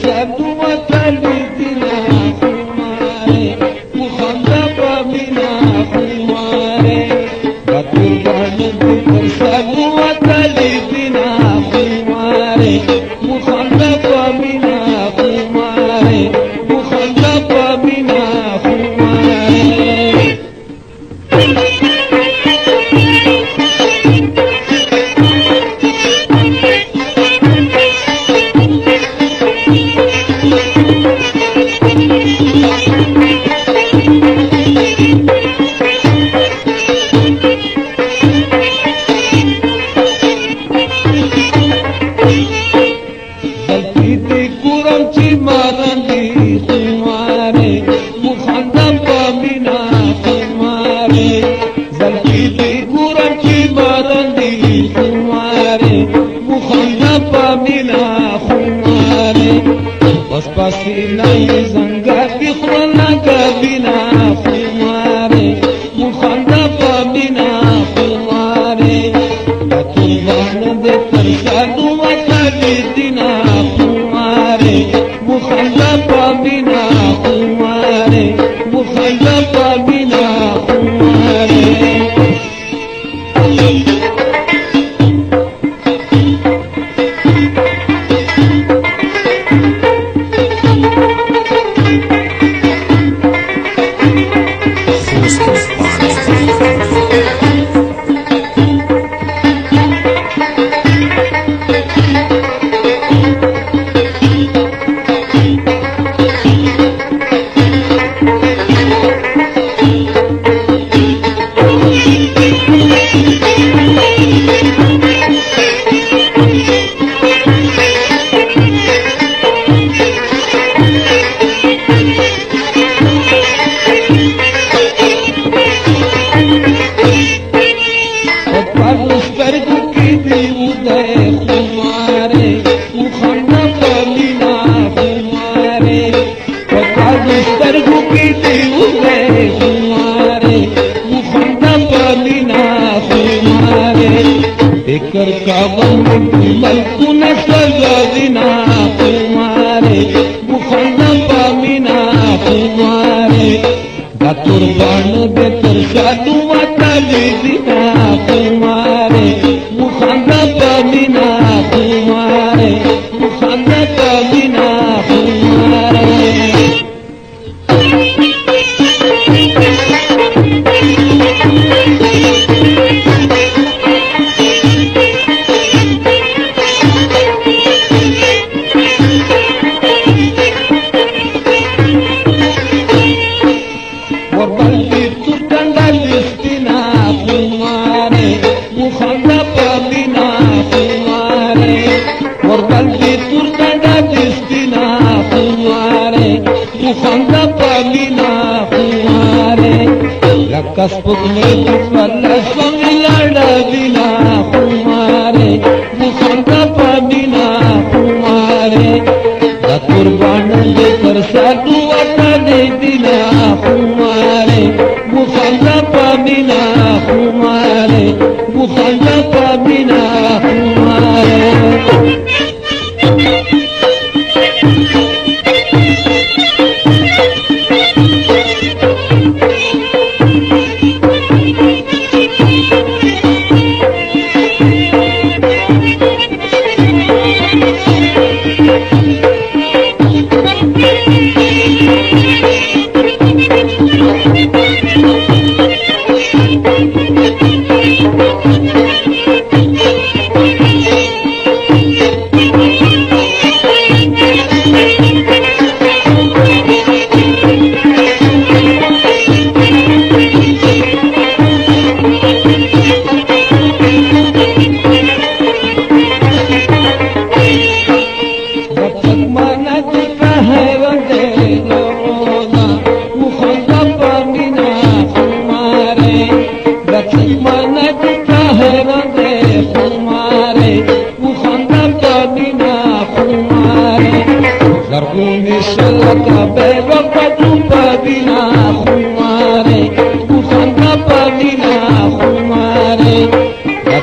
سادو وتلی دینا خماره مخنده پمینا خماره قربان دې تر سادو وتلی دینا خماره مخنده پمینا خماره مخنده پمینا خماره پسینا یې زنګا کې خورنا کبینا خماره مخنده پمینا خماره قربان دې تر سادو وتلی دینا خماره مخنده پمینا خماره مخنده پمینا خماره कर काबल मलकुना सजादिना कुमारे मुखन्ना पामिना कुमारे कुर्बान दे तर साधु वतली दिना कुमारे मुखन्ना पामिना कुमारे मुखन्ना पामिना कुमारे कसपुक में पल्ला संगिलाड़ा बिना कुमारे मुखंदा पाबिना कुमारे कुर्बान दे कर साधु वतली दिना कुमारे मुखंदा पाबिना कुमारे मुखंदा पाबिना कुमारे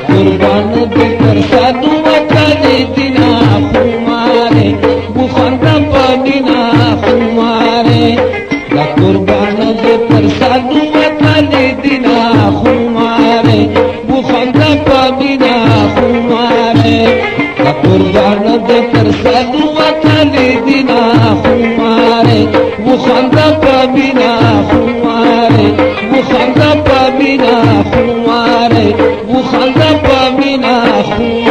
कुर्बान दे कर साधु वतली दिना कुमारे मुखंदा قربان دې تر سدو وتلی دینا خماره وخنده پبینا خماره وخنده پبینا خماره وخنده پبینا خماره